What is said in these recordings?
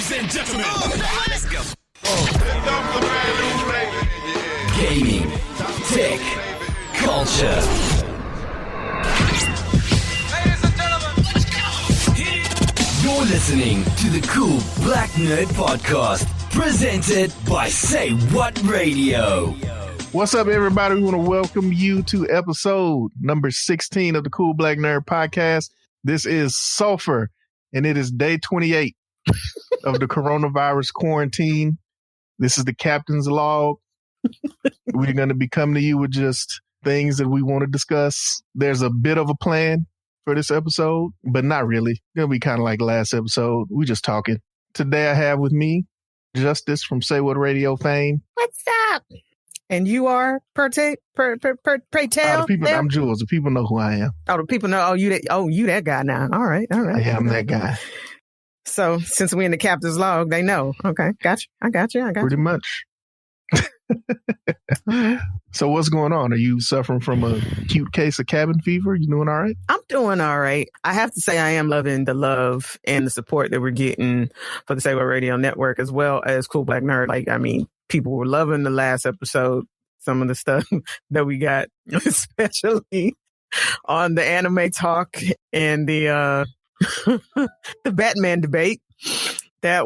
Ladies and gentlemen, let's go. Gaming, tech, culture. Ladies and gentlemen, let's go. You're listening to the CoolBlackNerd podcast, presented by Say What Radio. What's up, everybody? We want to welcome you to episode number 16 of the CoolBlackNerd podcast. This is Sulfur, and it is day 28 of the coronavirus quarantine. This is the captain's log. We're going to be coming to you with just things that we want to discuss. There's a bit of a plan for this episode, but not really. It's going to be kind of like last episode. We just talking. Today I have with me Justice from Say What Radio fame. What's up? And you are pray tell. I'm Jules. The people know who I am. Oh, the people know. You that guy now. All right. Yeah, I'm that guy. So since we in the captain's log, they know. Okay, gotcha. I got you. Pretty much. So what's going on? Are you suffering from a acute case of cabin fever? You doing all right? I'm doing all right. I have to say I am loving the love and the support that we're getting for the Say What Radio Network, as well as CoolBlackNerd. People were loving the last episode, some of the stuff that we got, especially on the anime talk and the the Batman debate. That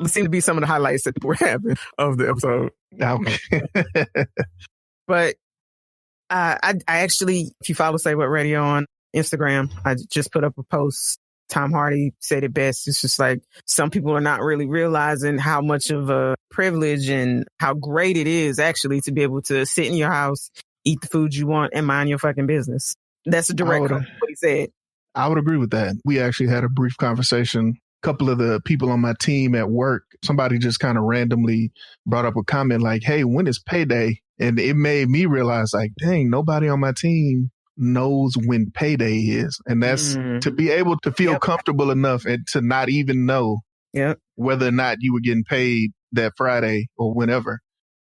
seemed to be some of the highlights that were having of the episode. Okay. But I actually, if you follow Say What Radio on Instagram, I just put up a post. Tom Hardy said it best. It's just like some people are not really realizing how much of a privilege and how great it is actually to be able to sit in your house, eat the food you want, and mind your fucking business. That's a direct quote what he said. I would agree with that. We actually had a brief conversation. A couple of the people on my team at work, somebody just kind of randomly brought up a comment like, hey, when is payday? And it made me realize, like, dang, nobody on my team knows when payday is. And that's to be able to feel comfortable enough and to not even know whether or not you were getting paid that Friday or whenever.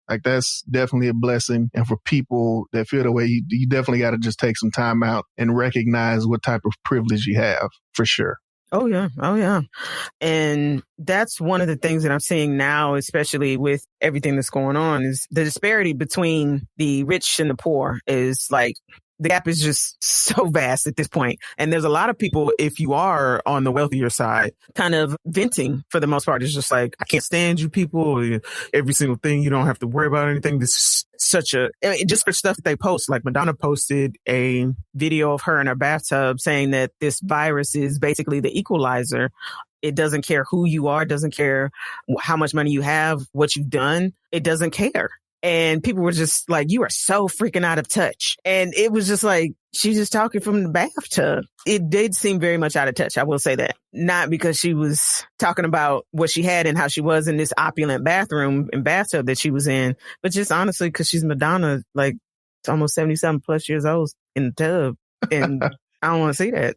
Like, that's definitely a blessing. And for people that feel the way, you definitely got to just take some time out and recognize what type of privilege you have, for sure. Oh, yeah. And that's one of the things that I'm seeing now, especially with everything that's going on, is the disparity between the rich and the poor is like, the gap is just so vast at this point. And there's a lot of people, if you are on the wealthier side, kind of venting for the most part. It's just like, I can't stand you people. Every single thing, you don't have to worry about anything. This is just for stuff that they post. Like Madonna posted a video of her in her bathtub saying that this virus is basically the equalizer. It doesn't care who you are. It doesn't care how much money you have, what you've done. It doesn't care. And people were just like, you are so freaking out of touch. And it was just like, she's just talking from the bathtub. It did seem very much out of touch. I will say that. Not because she was talking about what she had and how she was in this opulent bathroom and bathtub that she was in, but just honestly, because she's Madonna, like almost 77 plus years old in the tub. And I don't want to see that.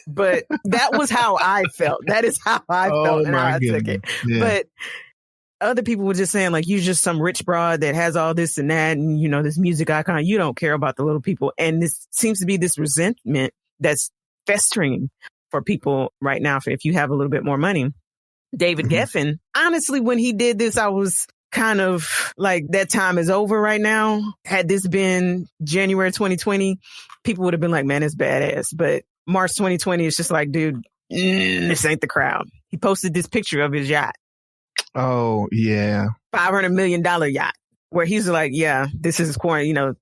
But that was how I felt. That is how I felt and how I took it. Yeah. But other people were just saying, like, you're just some rich broad that has all this and that, and, you know, this music icon. You don't care about the little people. And this seems to be this resentment that's festering for people right now. If you have a little bit more money, David Geffen, honestly, when he did this, I was kind of like, that time is over right now. Had this been January 2020, people would have been like, man, it's badass. But March 2020, it's just like, dude, this ain't the crowd. He posted this picture of his yacht. Oh, yeah. $500 million yacht, where he's like, yeah, this is quarantine,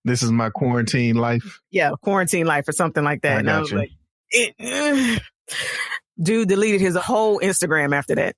this is my quarantine life. Yeah, quarantine life or something like that. And I was like, dude deleted his whole Instagram after that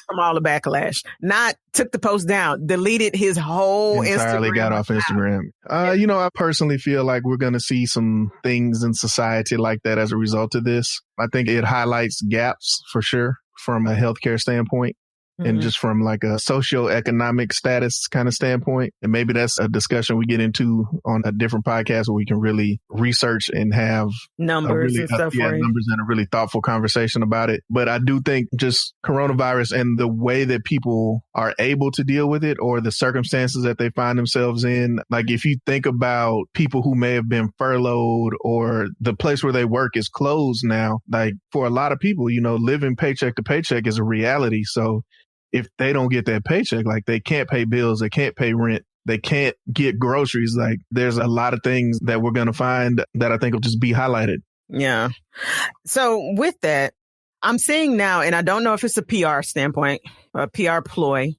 from all the backlash. Not took the post down, deleted his whole entirely Instagram. Got off Instagram. I personally feel like we're going to see some things in society like that as a result of this. I think it highlights gaps for sure from a healthcare standpoint. and just from like a socioeconomic status kind of standpoint. And maybe that's a discussion we get into on a different podcast where we can really research and have numbers and stuff. Numbers and a really thoughtful conversation about it. But I do think just coronavirus and the way that people are able to deal with it, or the circumstances that they find themselves in. Like if you think about people who may have been furloughed, or the place where they work is closed now, like for a lot of people, you know, living paycheck to paycheck is a reality. So if they don't get that paycheck, like they can't pay bills, they can't pay rent, they can't get groceries. Like there's a lot of things that we're going to find that I think will just be highlighted. Yeah. So with that, I'm seeing now, and I don't know if it's a PR standpoint, a PR ploy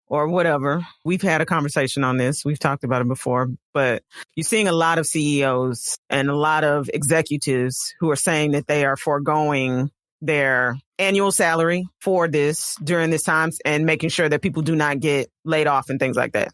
or whatever. We've had a conversation on this. We've talked about it before, but you're seeing a lot of CEOs and a lot of executives who are saying that they are foregoing their annual salary for this during this time and making sure that people do not get laid off and things like that.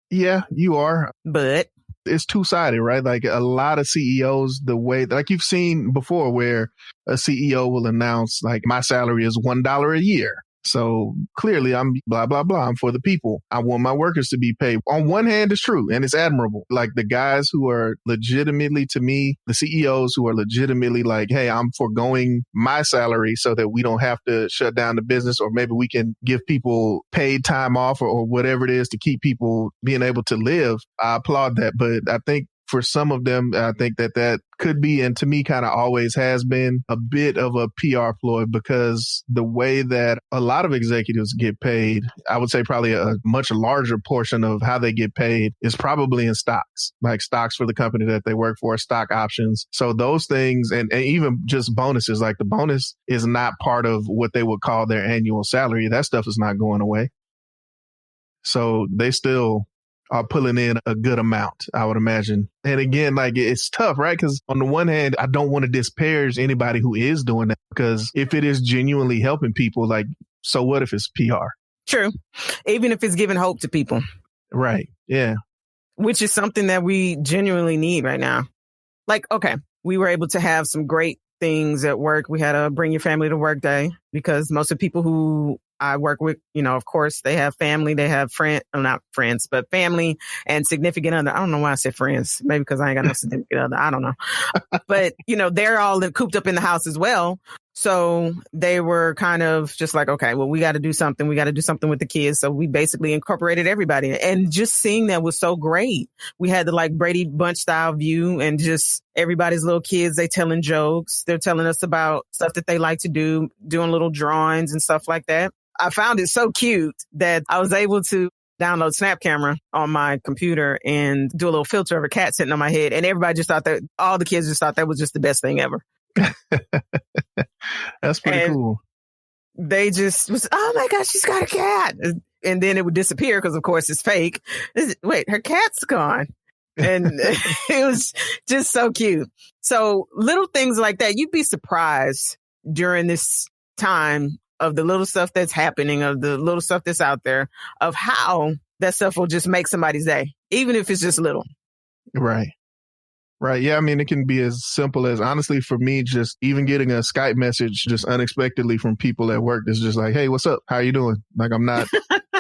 Yeah, you are. But it's two-sided, right? Like a lot of CEOs, the way, like you've seen before, where a CEO will announce like my salary is $1 a year. So clearly I'm blah, blah, blah. I'm for the people. I want my workers to be paid. On one hand, it's true and it's admirable. Like the guys who are legitimately, to me, the CEOs who are legitimately like, hey, I'm foregoing my salary so that we don't have to shut down the business, or maybe we can give people paid time off or whatever it is to keep people being able to live. I applaud that. But I think for some of them, I think that could be, and to me kind of always has been, a bit of a PR ploy, because the way that a lot of executives get paid, I would say probably a much larger portion of how they get paid is probably in stocks, like stocks for the company that they work for, stock options. So those things, and even just bonuses, like the bonus is not part of what they would call their annual salary. That stuff is not going away. So they still are pulling in a good amount, I would imagine. And again, like it's tough, right? Because on the one hand, I don't want to disparage anybody who is doing that, because if it is genuinely helping people, like, so what if it's PR? True. Even if it's giving hope to people. Right. Yeah. Which is something that we genuinely need right now. Like, okay, we were able to have some great things at work. We had a bring your family to work day, because most of the people who I work with, you know, of course, they have family, they have not friends, but family and significant other. I don't know why I said friends. Maybe because I ain't got no significant other. I don't know. But, you know, they're all cooped up in the house as well. So they were kind of just like, okay, well, we got to do something. We got to do something with the kids. So we basically incorporated everybody. And just seeing that was so great. We had the like Brady Bunch style view, and just everybody's little kids, they telling jokes. They're telling us about stuff that they like to do, doing little drawings and stuff like that. I found it so cute that I was able to download Snap Camera on my computer and do a little filter of a cat sitting on my head. And everybody just thought that, all the kids just thought that was just the best thing ever. That's pretty cool. They just was, oh my gosh, she's got a cat. And then it would disappear because, of course, it's fake. Wait, her cat's gone. And it was just so cute. So little things like that, you'd be surprised during this time of the little stuff that's happening, of the little stuff that's out there, of how that stuff will just make somebody's day, even if it's just little. Right. Right. Yeah. I mean, it can be as simple as, honestly, for me, just even getting a Skype message just unexpectedly from people at work that's just like, hey, what's up? How you doing? Like, I'm not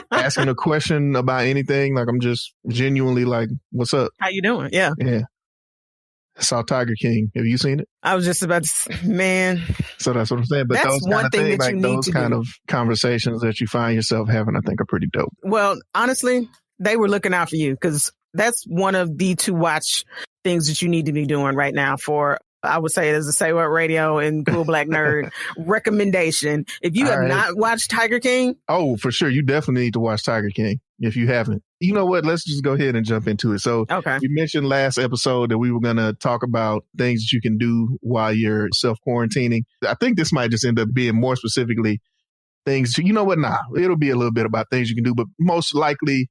asking a question about anything. Like, I'm just genuinely like, what's up? How you doing? Yeah. Yeah. I saw Tiger King. Have you seen it? I was just about to, man. So that's what I'm saying. But that's those one kind of thing things, that like you need those to kind do. of conversations that you find yourself having, I think are pretty dope. Well, honestly, they were looking out for you, because that's one of the to watch things that you need to be doing right now for, I would say, as a Say What Radio and Cool Black Nerd recommendation. If you have not watched Tiger King. Oh, for sure. You definitely need to watch Tiger King if you haven't. You know what? Let's just go ahead and jump into it. So we mentioned last episode that we were going to talk about things that you can do while you're self-quarantining. I think this might just end up being more specifically things, you know what? Nah, it'll be a little bit about things you can do, but most likely,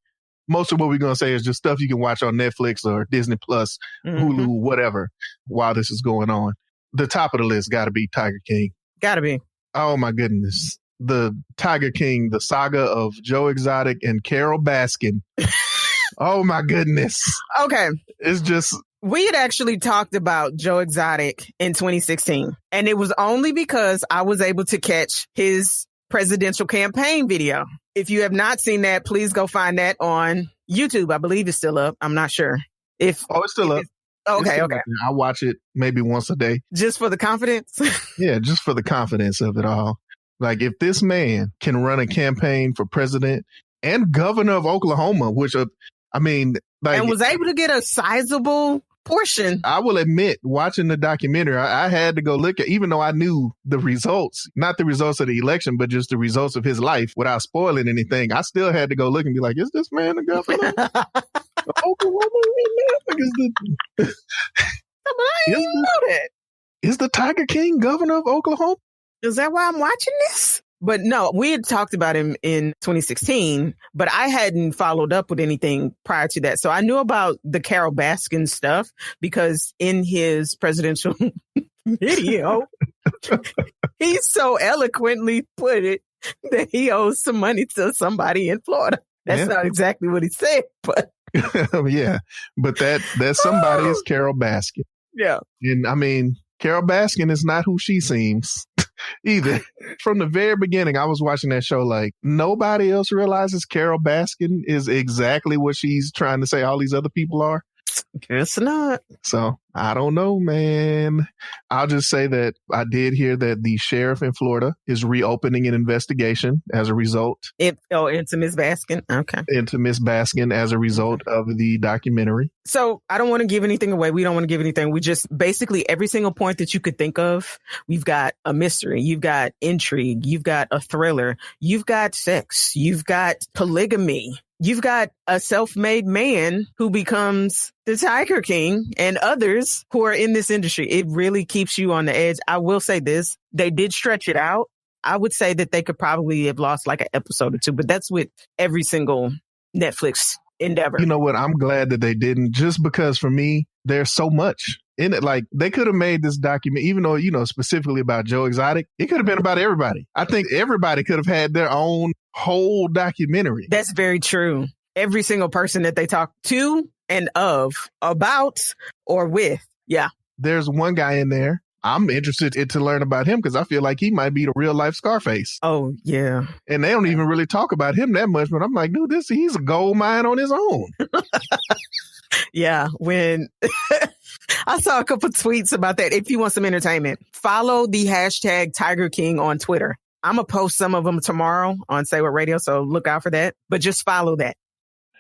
most of what we're going to say is just stuff you can watch on Netflix or Disney Plus, Hulu, whatever, while this is going on. The top of the list got to be Tiger King. Got to be. Oh, my goodness. The Tiger King, the saga of Joe Exotic and Carol Baskin. Oh, my goodness. Okay. It's just... We had actually talked about Joe Exotic in 2016, and it was only because I was able to catch his presidential campaign video. If you have not seen that, please go find that on YouTube. I believe it's still up. I'm not sure. It's still up. Okay. I watch it maybe once a day. Just for the confidence? Yeah, just for the confidence of it all. Like, if this man can run a campaign for president and governor of Oklahoma, which, and was able to get a sizable portion. I will admit, watching the documentary, I had to go look at, even though I knew the results, not the results of the election, but just the results of his life without spoiling anything. I still had to go look and be like, is this man the governor? Oklahoma, is the Tiger King governor of Oklahoma? Is that why I'm watching this? But no, we had talked about him in 2016, but I hadn't followed up with anything prior to that. So I knew about the Carol Baskin stuff because in his presidential video, he so eloquently put it that he owes some money to somebody in Florida. That's not exactly what he said, but yeah, but that somebody is Carol Baskin. Yeah. And Carol Baskin is not who she seems either. From the very beginning, I was watching that show like, nobody else realizes Carol Baskin is exactly what she's trying to say all these other people are. Guess not. So I don't know, man. I'll just say that I did hear that the sheriff in Florida is reopening an investigation as a result. Into Miss Baskin. Okay. Into Miss Baskin as a result of the documentary. So I don't want to give anything away. We don't want to give anything. We just basically every single point that you could think of, we've got a mystery, you've got intrigue, you've got a thriller, you've got sex, you've got polygamy. You've got a self-made man who becomes the Tiger King and others who are in this industry. It really keeps you on the edge. I will say this. They did stretch it out. I would say that they could probably have lost like an episode or two, but that's with every single Netflix endeavor. You know what? I'm glad that they didn't, just because for me, there's so much in it. Like, they could have made this document, even though, specifically about Joe Exotic, it could have been about everybody. I think everybody could have had their own whole documentary. That's very true. Every single person that they talk to and of, about, or with. Yeah. There's one guy in there. I'm interested to learn about him because I feel like he might be the real life Scarface. Oh, yeah. And they don't even really talk about him that much, but I'm like, dude, he's a gold mine on his own. Yeah. When I saw a couple tweets about that. If you want some entertainment, follow the hashtag Tiger King on Twitter. I'm going to post some of them tomorrow on Say What Radio, so look out for that. But just follow that.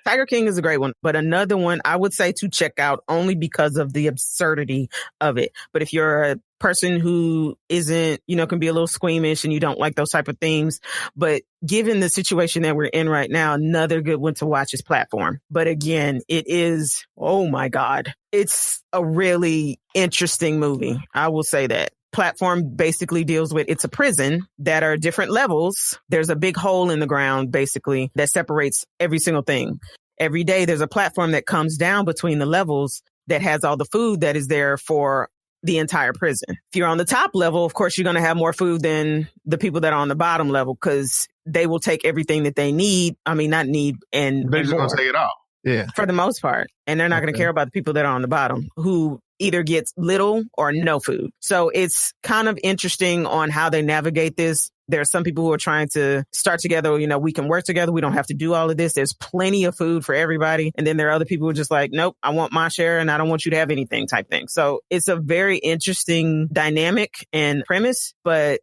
Tiger King is a great one, but another one I would say to check out only because of the absurdity of it. But if you're a person who isn't, can be a little squeamish and you don't like those type of themes, but given the situation that we're in right now, another good one to watch is Platform. But again, it is, oh my God, it's a really interesting movie. I will say that. Platform basically deals with, it's a prison that are different levels. There's a big hole in the ground, basically, that separates every single thing. Every day, there's a platform that comes down between the levels that has all the food that is there for the entire prison. If you're on the top level, of course, you're going to have more food than the people that are on the bottom level because they will take everything that they need. I mean, not need and they're just going to take it all. Yeah. For the most part. And they're not going to care about the people that are on the bottom who either gets little or no food. So it's kind of interesting on how they navigate this. There are some people who are trying to start together. We can work together. We don't have to do all of this. There's plenty of food for everybody. And then there are other people who are just like, nope, I want my share and I don't want you to have anything type thing. So it's a very interesting dynamic and premise, but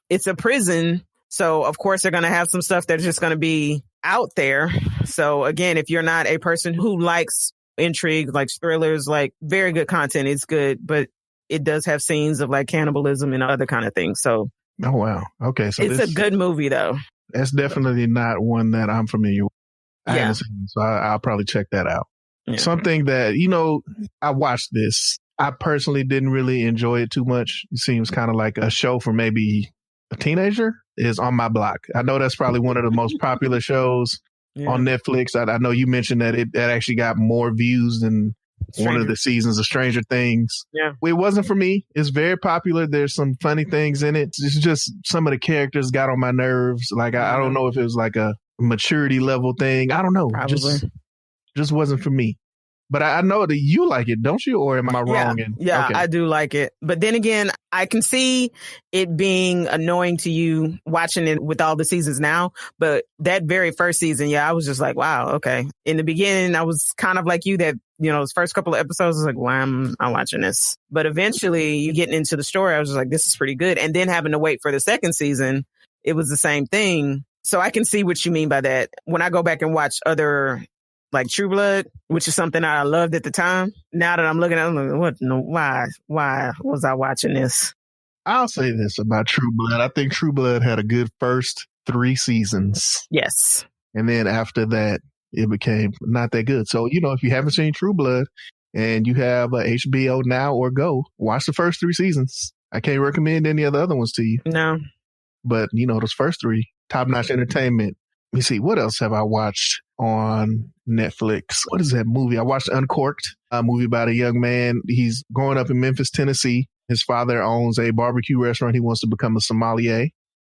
it's a prison. So of course they're going to have some stuff that's just going to be out there. So again, if you're not a person who likes intrigue, like thrillers, like very good content, it's good, but it does have scenes of like cannibalism and other kind of things. So oh wow, okay, so it's a good movie though. That's definitely not one that I'm familiar with. I haven't seen, so I'll probably check that out. Yeah. Something that I watched this. I personally didn't really enjoy it too much. It seems kind of like a show for maybe a teenager. Is On My Block. I know that's probably one of the most popular shows on Netflix. I know you mentioned that it actually got more views than one of the seasons of Stranger Things. Yeah. It wasn't for me. It's very popular. There's some funny things in it. It's just some of the characters got on my nerves. Like, I don't know if it was like a maturity level thing. I don't know. Probably. Just wasn't for me. But I know that you like it, don't you? Or am I wrong? Yeah, okay. I do like it. But then again, I can see it being annoying to you watching it with all the seasons now. But that very first season, I was just like, wow, okay. In the beginning, I was kind of like you that, those first couple of episodes, I was like, why am I watching this? But eventually, you getting into the story, I was just like, this is pretty good. And then having to wait for the second season, it was the same thing. So I can see what you mean by that. When I go back and watch other, like True Blood, which is something I loved at the time. Now that I'm looking at it, I'm like, why was I watching this? I'll say this about True Blood. I think True Blood had a good first 3 seasons. Yes. And then after that, it became not that good. So, if you haven't seen True Blood and you have HBO Now or Go, watch the first 3 seasons. I can't recommend any of the other ones to you. No. But, those first 3, top-notch entertainment. Let me see, what else have I watched on Netflix? What is that movie? I watched Uncorked, a movie about a young man. He's growing up in Memphis, Tennessee. His father owns a barbecue restaurant. He wants to become a sommelier,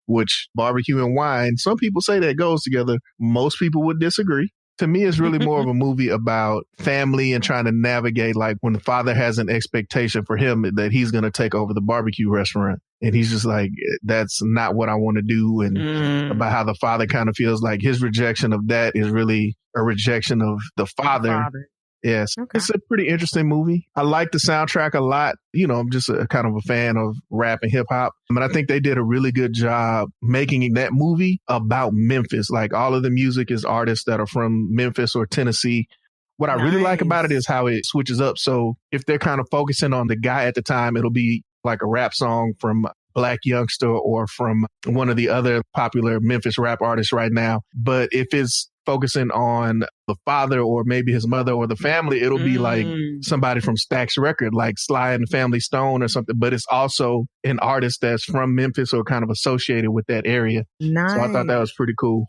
which barbecue and wine, some people say that goes together. Most people would disagree. To me, it's really more of a movie about family and trying to navigate, like when the father has an expectation for him that he's going to take over the barbecue restaurant. And he's just like, that's not what I want to do. And about how the father kind of feels like his rejection of that is really a rejection of the father. Yes. Okay. It's a pretty interesting movie. I like the soundtrack a lot. I'm just a kind of a fan of rap and hip hop. But I think they did a really good job making that movie about Memphis. Like all of the music is artists that are from Memphis or Tennessee. What I really like about it is how it switches up. So if they're kind of focusing on the guy at the time, it'll be like a rap song from Black Youngster or from one of the other popular Memphis rap artists right now. But if it's focusing on the father or maybe his mother or the family, it'll be like somebody from Stax Record, like Sly and the Family Stone or something. But it's also an artist that's from Memphis or kind of associated with that area. Nice. So I thought that was pretty cool.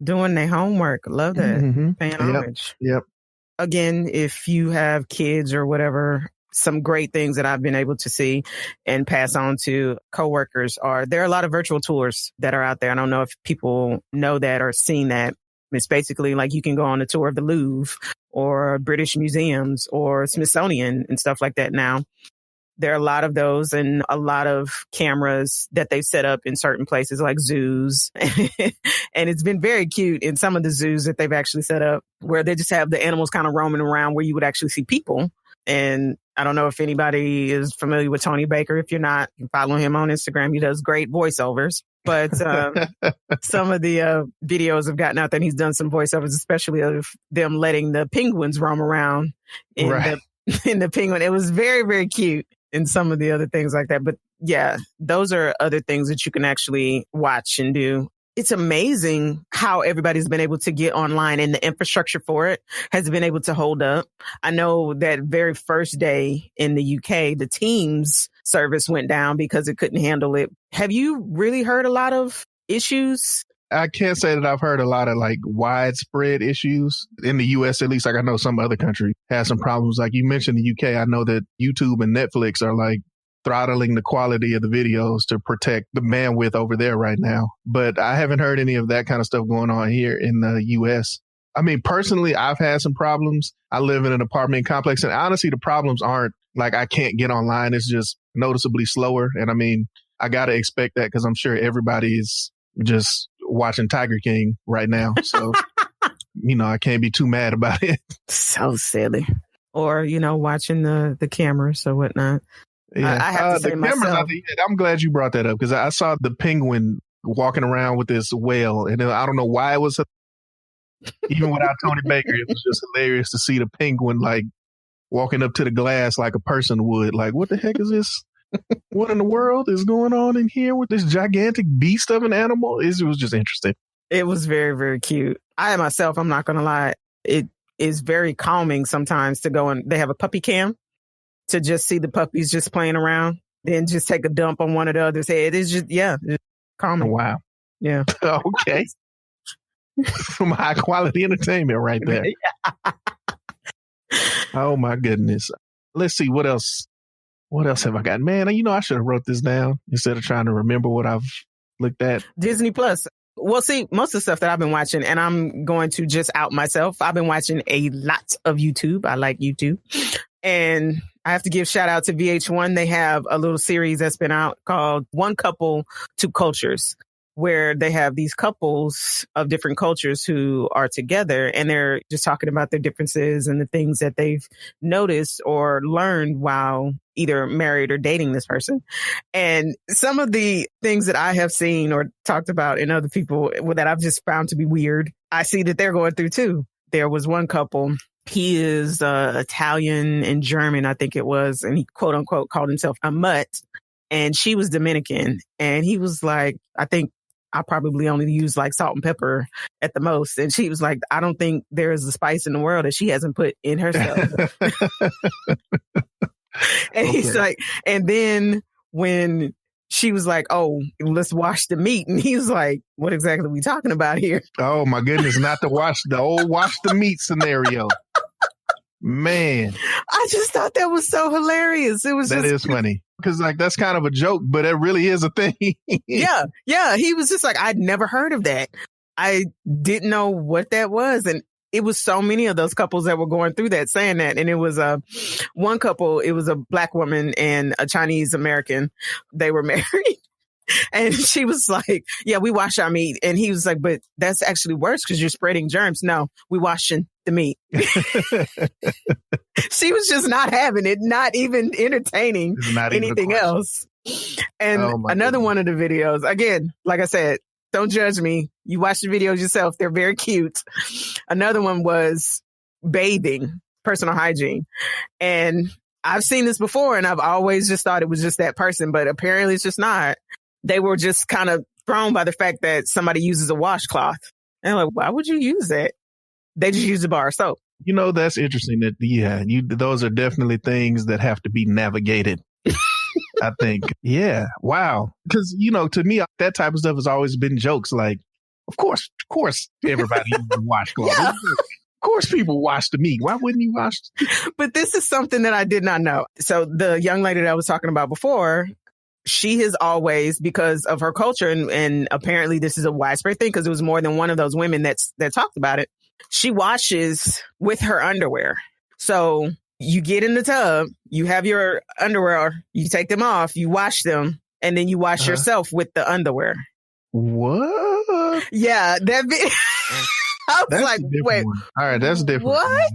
Doing their homework. Love that. Paying homage. Yep. Again, if you have kids or whatever, some great things that I've been able to see and pass on to coworkers there are a lot of virtual tours that are out there. I don't know if people know that or seen that. It's basically like you can go on a tour of the Louvre or British museums or Smithsonian and stuff like that now. There are a lot of those and a lot of cameras that they've set up in certain places like zoos. And it's been very cute in some of the zoos that they've actually set up where they just have the animals kind of roaming around where you would actually see people. And I don't know if anybody is familiar with Tony Baker. If you're not, you can follow him on Instagram. He does great voiceovers. But some of the videos have gotten out there and he's done some voiceovers, especially of them letting the penguins roam around in the penguin. It was very, very cute and some of the other things like that. But yeah, those are other things that you can actually watch and do. It's amazing how everybody's been able to get online and the infrastructure for it has been able to hold up. I know that very first day in the UK, the Teams service went down because it couldn't handle it. Have you really heard a lot of issues? I can't say that I've heard a lot of like widespread issues in the US, at least. Like I know some other country has some problems. Like you mentioned the UK, I know that YouTube and Netflix are like throttling the quality of the videos to protect the bandwidth over there right now. But I haven't heard any of that kind of stuff going on here in the US. I mean, personally, I've had some problems. I live in an apartment complex and honestly, the problems aren't like I can't get online. It's just noticeably slower. And I mean, I got to expect that because I'm sure everybody is just watching Tiger King right now. So, I can't be too mad about it. So silly. Or, watching the cameras or whatnot. Yeah. I have to say myself. I'm glad you brought that up because I saw the penguin walking around with this whale and I don't know why it was, even without Tony Baker, it was just hilarious to see the penguin like walking up to the glass like a person would. Like, what the heck is this? What in the world is going on in here with this gigantic beast of an animal? It was just interesting. It was very, very cute. I'm not going to lie. It is very calming sometimes to go and they have a puppy cam to just see the puppies just playing around, then just take a dump on one of the other's head. It's just, it's calming. Wow. Yeah. Okay. Some high quality entertainment right there. Oh my goodness. Let's see what else. What else have I got? Man, I should have wrote this down instead of trying to remember what I've looked at. Disney Plus. Well, see, most of the stuff that I've been watching, and I'm going to just out myself, I've been watching a lot of YouTube. I like YouTube. And I have to give shout out to VH1. They have a little series that's been out called One Couple, Two Cultures, where they have these couples of different cultures who are together and they're just talking about their differences and the things that they've noticed or learned while either married or dating this person. And some of the things that I have seen or talked about in other people that I've just found to be weird, I see that they're going through too. There was one couple. He is Italian and German, I think it was, and he quote unquote called himself a mutt. And she was Dominican. And he was like, I think I probably only use like salt and pepper at the most. And she was like, I don't think there is a spice in the world that she hasn't put in herself. And he's like, and then when she was like, oh, let's wash the meat. And he's like, what exactly are we talking about here? Oh my goodness, not to wash the meat scenario. Man. I just thought that was so hilarious. It was that just, is funny. Because like that's kind of a joke, but it really is a thing. Yeah. He was just like, I'd never heard of that. I didn't know what that was. And it was so many of those couples that were going through that saying that. And it was one couple, it was a Black woman and a Chinese American. They were married. And she was like, yeah, we wash our meat. And he was like, but that's actually worse because you're spreading germs. No, we washing the meat. She was just not having it, not even entertaining anything else. And another one of the videos, again, like I said, don't judge me. You watch the videos yourself. They're very cute. Another one was bathing, personal hygiene. And I've seen this before and I've always just thought it was just that person, but apparently it's just not. They were just kind of thrown by the fact that somebody uses a washcloth. And I'm like, why would you use that? They just use a bar of soap. You know, that's interesting that, those are definitely things that have to be navigated. I think. Yeah. Wow. Because, to me, that type of stuff has always been jokes. Like, of course, everybody uses a washcloth. Yeah. Of course, people wash the meat. Why wouldn't you wash? But this is something that I did not know. So the young lady that I was talking about before, she has always, because of her culture, and apparently this is a widespread thing because it was more than one of those women that talked about it. She washes with her underwear. So you get in the tub, you have your underwear, you take them off, you wash them, and then you wash yourself with the underwear. What? Yeah, I was like, wait. One. All right, that's different. What?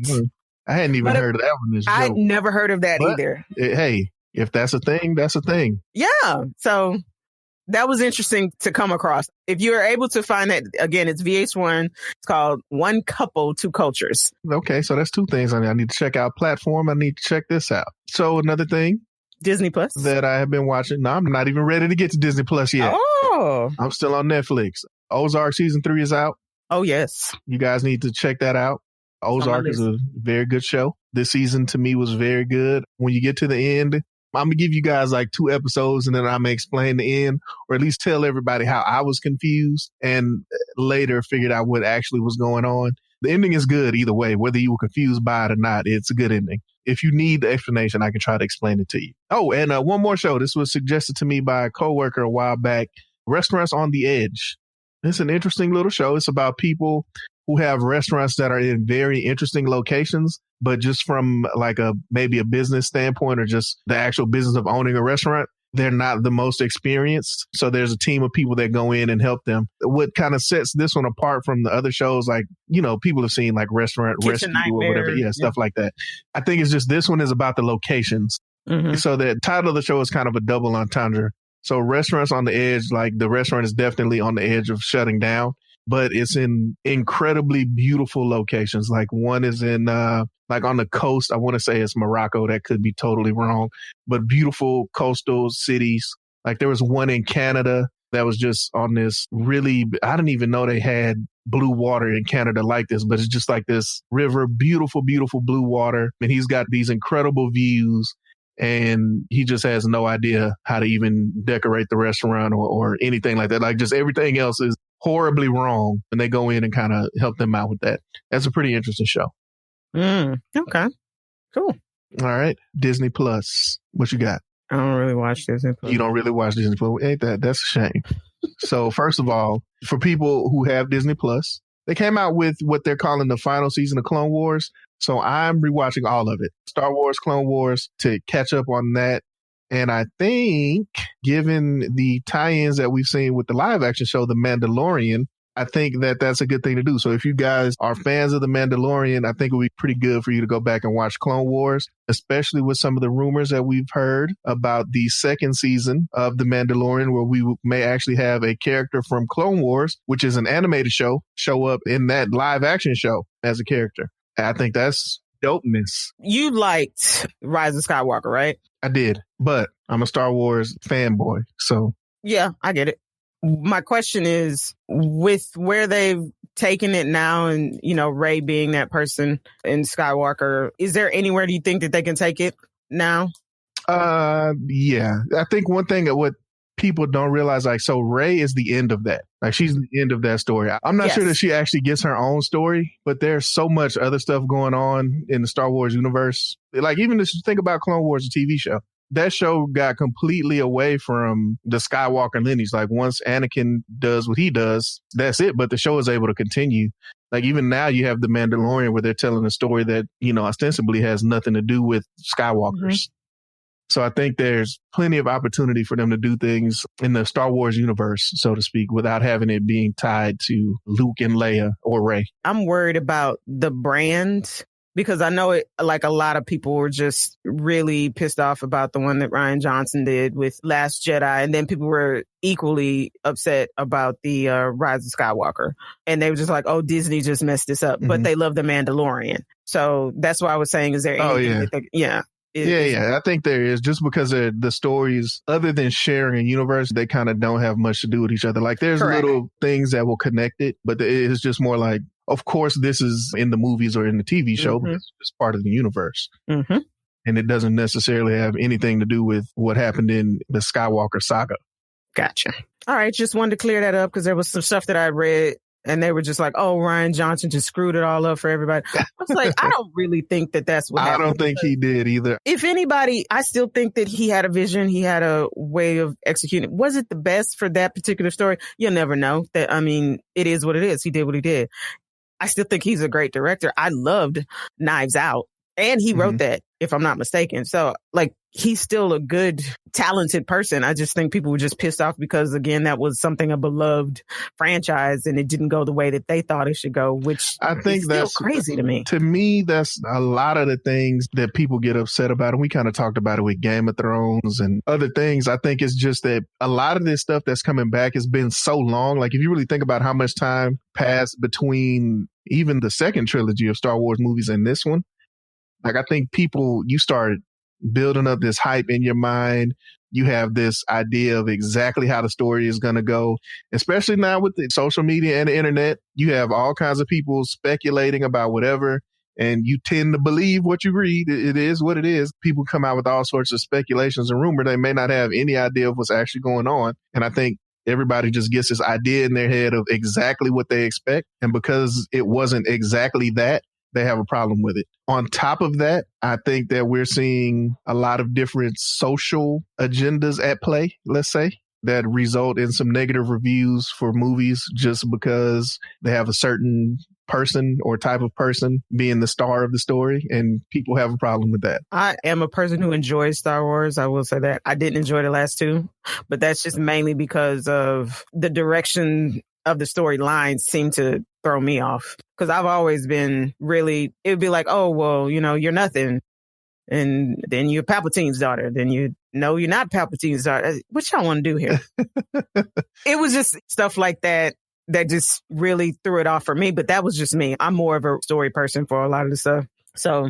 I hadn't even heard of that one. I'd never heard of that either. Hey, if that's a thing, that's a thing. Yeah. So that was interesting to come across. If you're able to find that, again, it's VH1. It's called One Couple, Two Cultures. Okay, so that's two things. I need to check out platform. I need to check this out. So another thing. Disney Plus. That I have been watching. No, I'm not even ready to get to Disney Plus yet. Oh. I'm still on Netflix. Ozark season 3 is out. Oh, yes. You guys need to check that out. Ozark is a very good show. This season to me was very good. When you get to the end, I'm going to give you guys like 2 episodes and then I'm going to explain the end, or at least tell everybody how I was confused and later figured out what actually was going on. The ending is good either way, whether you were confused by it or not. It's a good ending. If you need the explanation, I can try to explain it to you. Oh, and one more show. This was suggested to me by a coworker a while back. Restaurants on the Edge. It's an interesting little show. It's about people who have restaurants that are in very interesting locations, but just from like maybe a business standpoint or just the actual business of owning a restaurant, they're not the most experienced. So there's a team of people that go in and help them. What kind of sets this one apart from the other shows, like, people have seen like Restaurant Rescue or whatever. Yeah, stuff like that. I think it's just this one is about the locations. Mm-hmm. So the title of the show is kind of a double entendre. So Restaurants on the Edge, like the restaurant is definitely on the edge of shutting down, but it's in incredibly beautiful locations. Like one is in like on the coast. I want to say it's Morocco. That could be totally wrong, but beautiful coastal cities. Like there was one in Canada that was just on this really, I didn't even know they had blue water in Canada like this, but it's just like this river, beautiful, beautiful blue water. And he's got these incredible views. And he just has no idea how to even decorate the restaurant or anything like that. Like just everything else is horribly wrong. And they go in and kind of help them out with that. That's a pretty interesting show. Okay. Cool. All right. Disney Plus. What you got? I don't really watch Disney Plus. You don't really watch Disney Plus? Ain't that's a shame. So first of all, for people who have Disney Plus, they came out with what they're calling the final season of Clone Wars. So I'm rewatching all of it. Star Wars, Clone Wars, to catch up on that. And I think, given the tie-ins that we've seen with the live action show, The Mandalorian, I think that that's a good thing to do. So if you guys are fans of The Mandalorian, I think it would be pretty good for you to go back and watch Clone Wars, especially with some of the rumors that we've heard about the second season of The Mandalorian, where we may actually have a character from Clone Wars, which is an animated show up in that live action show as a character. I think that's dopeness. You liked Rise of Skywalker, right? I did, but I'm a Star Wars fanboy, so. Yeah, I get it. My question is, with where they've taken it now and, Rey being that person in Skywalker, is there anywhere do you think that they can take it now? Yeah. I think one thing that what people don't realize, so Rey is the end of that. She's the end of that story. I'm not sure that she actually gets her own story, but there's so much other stuff going on in the Star Wars universe. Even if you think about Clone Wars, the TV show. That show got completely away from the Skywalker lineage. Once Anakin does what he does, that's it. But the show is able to continue. Even now you have The Mandalorian where they're telling a story that, ostensibly has nothing to do with Skywalkers. Mm-hmm. So I think there's plenty of opportunity for them to do things in the Star Wars universe, so to speak, without having it being tied to Luke and Leia or Rey. I'm worried about the brand, because I know a lot of people were just really pissed off about the one that Rian Johnson did with Last Jedi. And then people were equally upset about the Rise of Skywalker. And they were just like, oh, Disney just messed this up. Mm-hmm. But they love The Mandalorian. So that's why I was saying, is there anything that they, I think there is, just because the stories, other than sharing a universe, they kind of don't have much to do with each other. There's little things that will connect it, but it's just more of course, this is in the movies or in the TV show, but it's part of the universe. Mm-hmm. And it doesn't necessarily have anything to do with what happened in the Skywalker saga. Gotcha. All right. Just wanted to clear that up because there was some stuff that I read and they were just like, oh, Rian Johnson just screwed it all up for everybody. I was like, I don't really think that that's what happened. I don't think he did either. If anybody, I still think that he had a vision. He had a way of executing. Was it the best for that particular story? You'll never know. It is what it is. He did what he did. I still think he's a great director. I loved Knives Out, and he wrote that, if I'm not mistaken. So, he's still a good, talented person. I just think people were just pissed off because, again, that was a beloved franchise, and it didn't go the way that they thought it should go, which I think that's crazy to me. To me, that's a lot of the things that people get upset about. And we kind of talked about it with Game of Thrones and other things. I think it's just that a lot of this stuff that's coming back has been so long. If you really think about how much time passed between even the second trilogy of Star Wars movies and this one, I think you start building up this hype in your mind. You have this idea of exactly how the story is going to go, especially now with the social media and the internet. You have all kinds of people speculating about whatever, and you tend to believe what you read. It is what it is. People come out with all sorts of speculations and rumor. They may not have any idea of what's actually going on. And I think everybody just gets this idea in their head of exactly what they expect. And because it wasn't exactly that, they have a problem with it. On top of that, I think that we're seeing a lot of different social agendas at play, let's say, that result in some negative reviews for movies just because they have a certain person or type of person being the star of the story, and people have a problem with that. I am a person who enjoys Star Wars. I will say that. I didn't enjoy the last two, but that's just mainly because of the direction of the storylines seem to throw me off. Because I've always been really, it would be like, oh, well, you're nothing. And then you're Palpatine's daughter. Then you're not Palpatine's daughter. What y'all want to do here? It was just stuff like that just really threw it off for me. But that was just me. I'm more of a story person for a lot of the stuff. So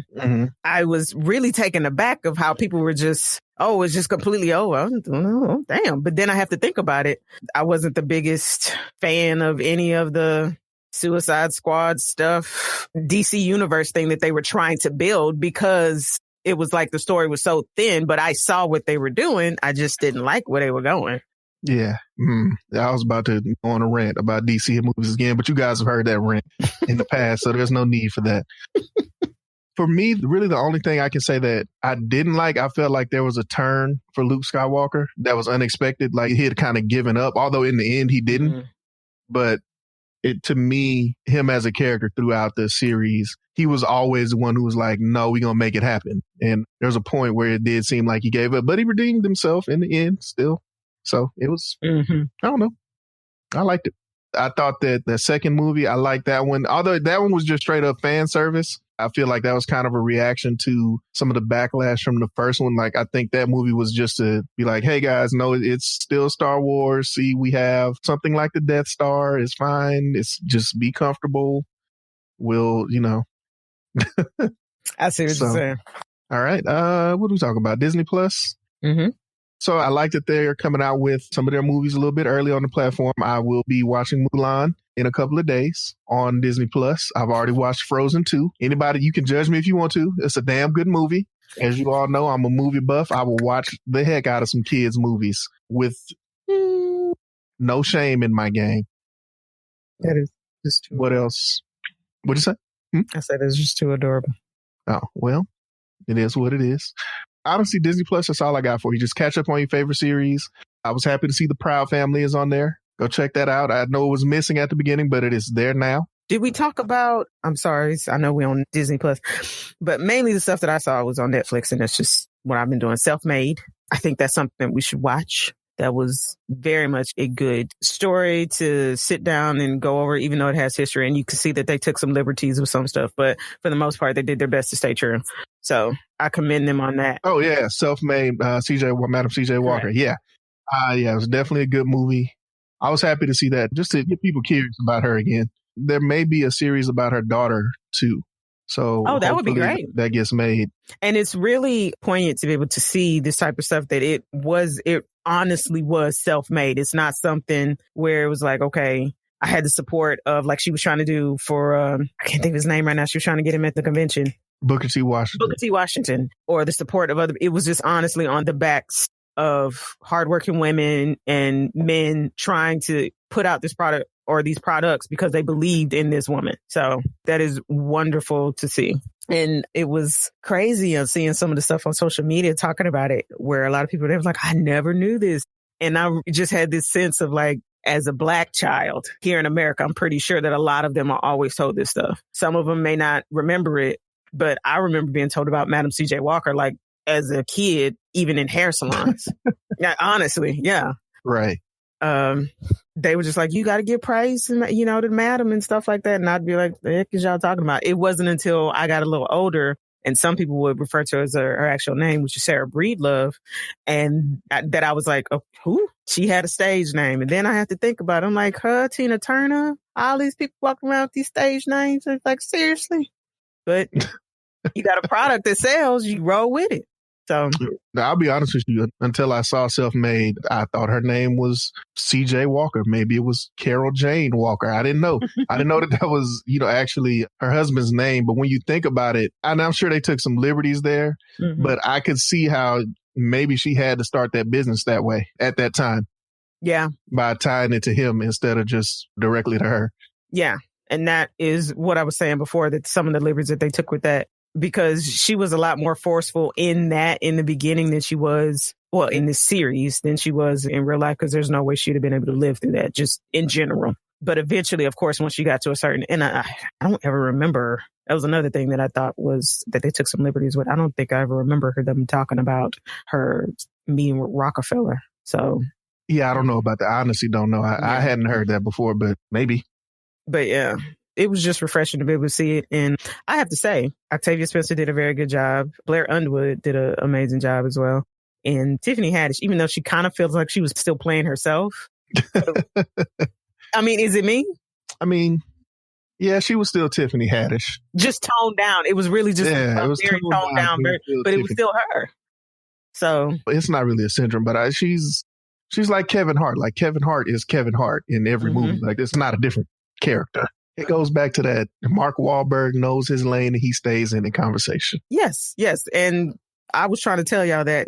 I was really taken aback of how people were just, oh, it's just completely over. Oh, damn. But then I have to think about it. I wasn't the biggest fan of any of the Suicide Squad stuff, DC Universe thing that they were trying to build, because it was like the story was so thin, but I saw what they were doing. I just didn't like where they were going. Yeah. I was about to go on a rant about DC movies again, but you guys have heard that rant in the past, so there's no need for that. For me, really the only thing I can say that I didn't like, I felt like there was a turn for Luke Skywalker that was unexpected. Like he had kind of given up, although in the end he didn't. Mm-hmm. But to me, him as a character throughout the series, he was always the one who was like, no, we're going to make it happen. And there was a point where it did seem like he gave up, but he redeemed himself in the end still. So it was, I don't know. I liked it. I thought that the second movie, I liked that one. Although that one was just straight up fan service. I feel like that was kind of a reaction to some of the backlash from the first one. Like, I think that movie was just to be like, hey guys, no, it's still Star Wars. See, we have something like the Death Star. It's fine. It's just be comfortable. We'll, I see what you're saying. All right. What do we talk about? Disney Plus? Mm-hmm. So I like that they're coming out with some of their movies a little bit early on the platform. I will be watching Mulan in a couple of days on Disney Plus. I've already watched Frozen 2. Anybody, you can judge me if you want to. It's a damn good movie. As you all know, I'm a movie buff. I will watch the heck out of some kids' movies with no shame in my game. That is just too. What else? What'd you say? I said it's just too adorable. Oh, well, it is what it is. Honestly, Disney Plus, that's all I got for you. Just catch up on your favorite series. I was happy to see The Proud Family is on there. Go check that out. I know it was missing at the beginning, but it is there now. Did we talk about, I'm sorry, I know we're on Disney Plus, but mainly the stuff that I saw was on Netflix, and that's just what I've been doing. Self-Made. I think that's something that we should watch. That was very much a good story to sit down and go over, even though it has history. And you can see that they took some liberties with some stuff, but for the most part, they did their best to stay true. So I commend them on that. Oh, yeah. Self-Made, Madam CJ Walker. Correct. Yeah. Yeah, it was definitely a good movie. I was happy to see that, just to get people curious about her again. There may be a series about her daughter, too. So that would be great. That gets made. And it's really poignant to be able to see this type of stuff that it honestly was self-made. It's not something where it was like, okay, I had the support of, like she was trying to do for, I can't think of his name right now. She was trying to get him at the convention. Booker T. Washington. Or the support of other. It was just honestly on the backs of hardworking women and men trying to put out this product or these products because they believed in this woman. So that is wonderful to see. And it was crazy seeing some of the stuff on social media talking about it, where a lot of people, they was like, I never knew this. And I just had this sense of like, as a Black child here in America, I'm pretty sure that a lot of them are always told this stuff. Some of them may not remember it, but I remember being told about Madam CJ Walker, like as a kid, even in hair salons. Yeah, honestly, yeah. Right. They were just like, you got to give praise to, to madam and stuff like that. And I'd be like, the heck is y'all talking about? It wasn't until I got a little older, and some people would refer to her as her actual name, which is Sarah Breedlove. And that I was like, oh, who? She had a stage name. And then I had to think about it. I'm like, Tina Turner, all these people walking around with these stage names. It's like, seriously? But you got a product that sells, you roll with it. So I'll be honest with you. Until I saw Self-Made, I thought her name was CJ Walker. Maybe it was Carol Jane Walker. I didn't know. I didn't know that was, actually her husband's name. But when you think about it, and I'm sure they took some liberties there, but I could see how maybe she had to start that business that way at that time. Yeah. By tying it to him instead of just directly to her. Yeah. And that is what I was saying before, that some of the liberties that they took with that, because she was a lot more forceful in the beginning than she was, in this series, than she was in real life, because there's no way she'd have been able to live through that, just in general. But eventually, of course, once she got to a certain, and I don't ever remember, that was another thing that I thought was that they took some liberties with. I don't think I ever remember them talking about her meeting with Rockefeller. So. Yeah, I don't know about that. I honestly don't know. I hadn't heard that before, but maybe. But yeah. It was just refreshing to be able to see it. And I have to say, Octavia Spencer did a very good job. Blair Underwood did an amazing job as well. And Tiffany Haddish, even though she kind of feels like she was still playing herself. I mean, is it me? I mean, yeah, she was still Tiffany Haddish. Just toned down. It was really just it was very toned down, but it was still her. So it's not really a syndrome, but she's like Kevin Hart. Like Kevin Hart is Kevin Hart in every movie. Like it's not a different character. It goes back to that Mark Wahlberg knows his lane and he stays in the conversation. Yes. And I was trying to tell y'all that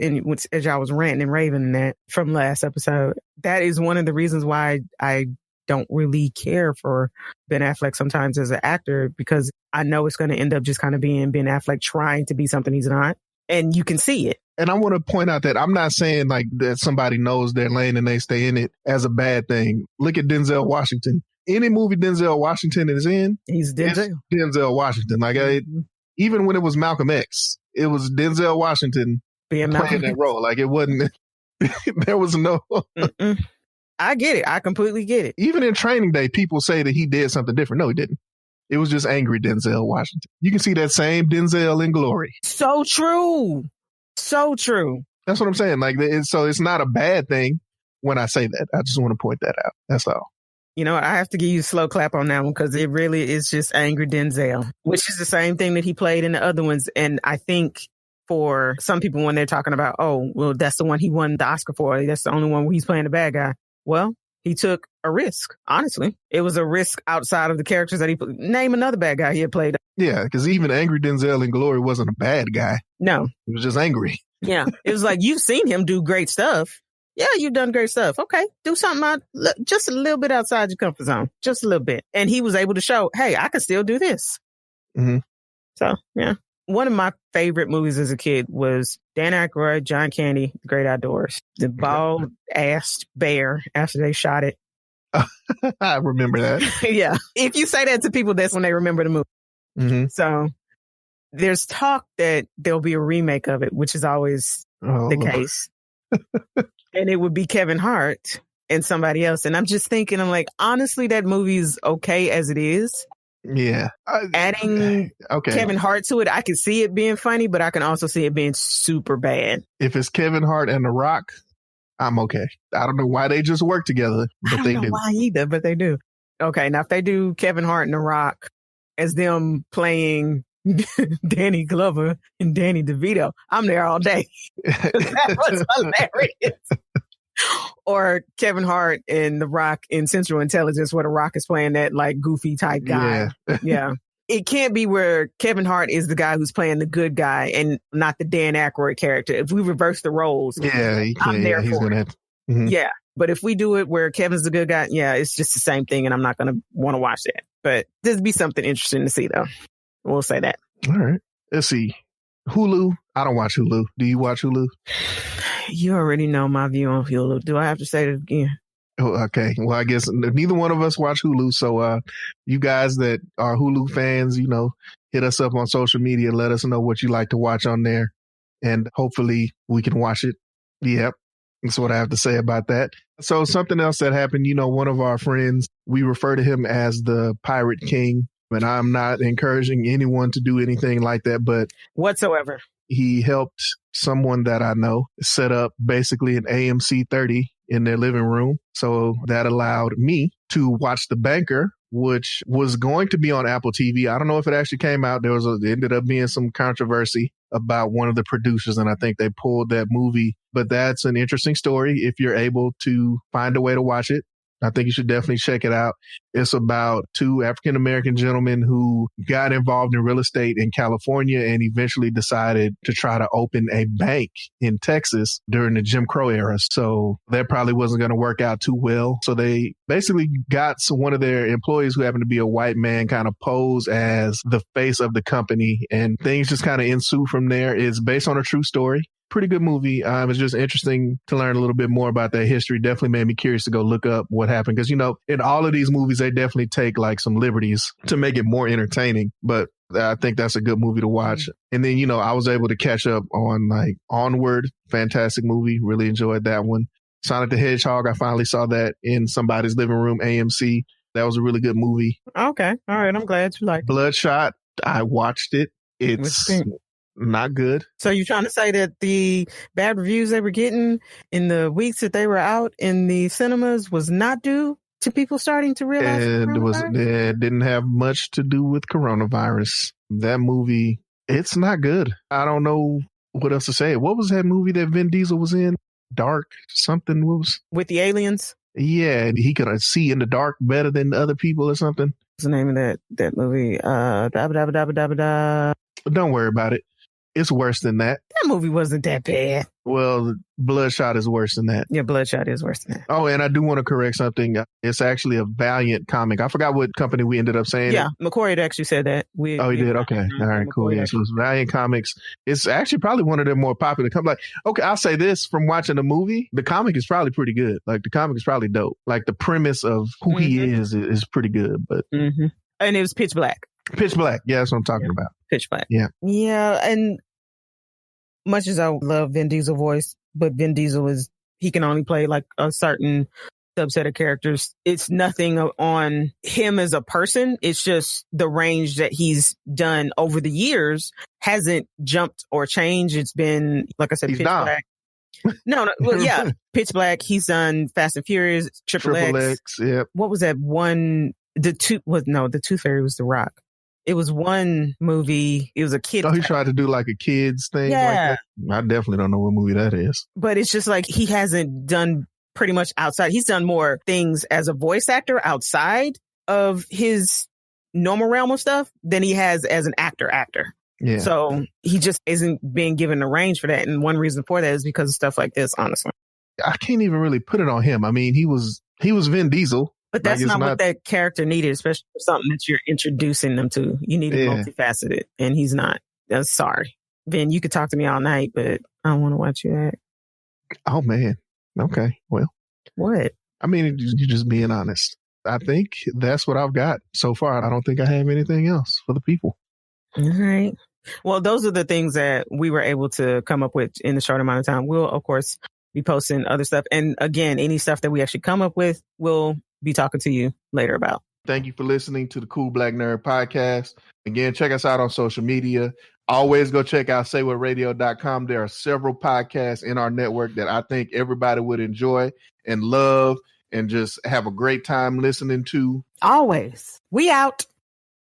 as y'all was ranting and raving in that from last episode. That is one of the reasons why I don't really care for Ben Affleck sometimes as an actor because I know it's going to end up just kind of being Ben Affleck trying to be something he's not. And you can see it. And I want to point out that I'm not saying like that somebody knows their lane and they stay in it as a bad thing. Look at Denzel Washington. Any movie Denzel Washington is in, he's Denzel. Denzel Washington. Like even when it was Malcolm X, it was Denzel Washington playing that role. Like it wasn't. There was no. I get it. I completely get it. Even in Training Day, people say that he did something different. No, he didn't. It was just angry Denzel Washington. You can see that same Denzel in Glory. So true. So true. That's what I'm saying. Like, so it's not a bad thing when I say that. I just want to point that out. That's all. You know, I have to give you a slow clap on that one because it really is just angry Denzel, which is the same thing that he played in the other ones. And I think for some people, when they're talking about, oh, well, that's the one he won the Oscar for. That's the only one where he's playing the bad guy. Well, he took a risk, honestly. It was a risk outside of the characters that he put. Name another bad guy he had played. Yeah, because even angry Denzel in Glory wasn't a bad guy. No. He was just angry. Yeah. It was like, you've seen him do great stuff. Yeah, you've done great stuff. Okay, do something just a little bit outside your comfort zone. Just a little bit. And he was able to show, hey, I can still do this. Mm-hmm. So, yeah. One of my favorite movies as a kid was Dan Aykroyd, John Candy, The Great Outdoors. The bald-assed bear after they shot it. I remember that. Yeah. If you say that to people, that's when they remember the movie. Mm-hmm. So there's talk that there'll be a remake of it, which is always the case. And it would be Kevin Hart and somebody else. And I'm just thinking, I'm like, honestly, that movie's okay as it is. Yeah. Adding Kevin Hart to it, I can see it being funny, but I can also see it being super bad. If it's Kevin Hart and The Rock, I'm okay. I don't know why they just work together, but they do. I don't know why either, but they do. Okay, now if they do Kevin Hart and The Rock as them playing Danny Glover and Danny DeVito, I'm there all day. That was hilarious. Or Kevin Hart and The Rock in Central Intelligence, where The Rock is playing that like goofy type guy. Yeah. It can't be where Kevin Hart is the guy who's playing the good guy and not the Dan Aykroyd character. If we reverse the roles, I'm there for it. Yeah. But if we do it where Kevin's the good guy, yeah, it's just the same thing and I'm not going to want to watch that. But there'd be something interesting to see though. We'll say that. All right. Let's see. Hulu. I don't watch Hulu. Do you watch Hulu? You already know my view on Hulu. Do I have to say it again? Oh, okay. Well, I guess neither one of us watch Hulu. So you guys that are Hulu fans, you know, hit us up on social media. Let us know what you like to watch on there. And hopefully we can watch it. Yep. That's what I have to say about that. So something else that happened, you know, one of our friends, we refer to him as the Pirate King. And I'm not encouraging anyone to do anything like that, but whatsoever. He helped someone that I know set up basically an AMC 30 in their living room. So that allowed me to watch The Banker, which was going to be on Apple TV. I don't know if it actually came out. There ended up being some controversy about one of the producers, and I think they pulled that movie. But that's an interesting story if you're able to find a way to watch it. I think you should definitely check it out. It's about two African-American gentlemen who got involved in real estate in California and eventually decided to try to open a bank in Texas during the Jim Crow era. So that probably wasn't going to work out too well. So they basically got one of their employees who happened to be a white man kind of pose as the face of the company, and things just kind of ensue from there. It's based on a true story. Pretty good movie. It's just interesting to learn a little bit more about that history. Definitely made me curious to go look up what happened. Because, you know, in all of these movies, they definitely take like some liberties to make it more entertaining. But I think that's a good movie to watch. And then, you know, I was able to catch up on like Onward. Fantastic movie. Really enjoyed that one. Sonic the Hedgehog. I finally saw that in somebody's living room, AMC. That was a really good movie. Okay. All right. I'm glad you liked it. Bloodshot. I watched it. It's not good. So you're trying to say that the bad reviews they were getting in the weeks that they were out in the cinemas was not due to people starting to realize it didn't have much to do with coronavirus. That movie, it's not good. I don't know what else to say. What was that movie that Vin Diesel was in? Dark something was with the aliens. Yeah, and he could see in the dark better than other people or something. What's the name of that movie? Don't worry about it. It's worse than that. That movie wasn't that bad. Well, Bloodshot is worse than that. Yeah, Bloodshot is worse than that. Oh, and I do want to correct something. It's actually a Valiant comic. I forgot what company we ended up saying. Yeah, McCoy had actually said that. He did? Okay. All right, cool. Yeah, so it's Valiant Comics. It's actually probably one of their more popular companies. Like, okay, I'll say this from watching the movie, the comic is probably pretty good. Like, the comic is probably dope. Like, the premise of who he is pretty good. But And it was Pitch Black. Pitch Black. Yeah, that's what I'm talking about. Pitch Black. Yeah. Yeah, and much as I love Vin Diesel's voice, but Vin Diesel he can only play like a certain subset of characters. It's nothing on him as a person. It's just the range that he's done over the years hasn't jumped or changed. It's been, like I said, Pitch Black. No, well, yeah, Pitch Black. He's done Fast and Furious, Triple X. Yep. What was that one? The Tooth Fairy was The Rock. It was one movie. It was a kid. Oh, he tried to do like a kid's thing. Yeah. Like that. I definitely don't know what movie that is. But it's just like he hasn't done pretty much outside. He's done more things as a voice actor outside of his normal realm of stuff than he has as an actor. Yeah. So he just isn't being given the range for that. And one reason for that is because of stuff like this, honestly. I can't even really put it on him. I mean, he was Vin Diesel. But that's not what that character needed, especially for something that you're introducing them to. You need it multifaceted, and he's not. Sorry. Vin, you could talk to me all night, but I don't want to watch you act. Oh, man. Okay. Well. What? I mean, you're just being honest. I think that's what I've got so far. I don't think I have anything else for the people. All right. Well, those are the things that we were able to come up with in the short amount of time. We'll, of course, be posting other stuff. And again, any stuff that we actually come up with, we'll be talking to you later about. Thank you for listening to the Cool Black Nerd podcast. Again, check us out on social media. Always go check out saywhatradio.com. There are several podcasts in our network that I think everybody would enjoy and love and just have a great time listening to. Always. We out.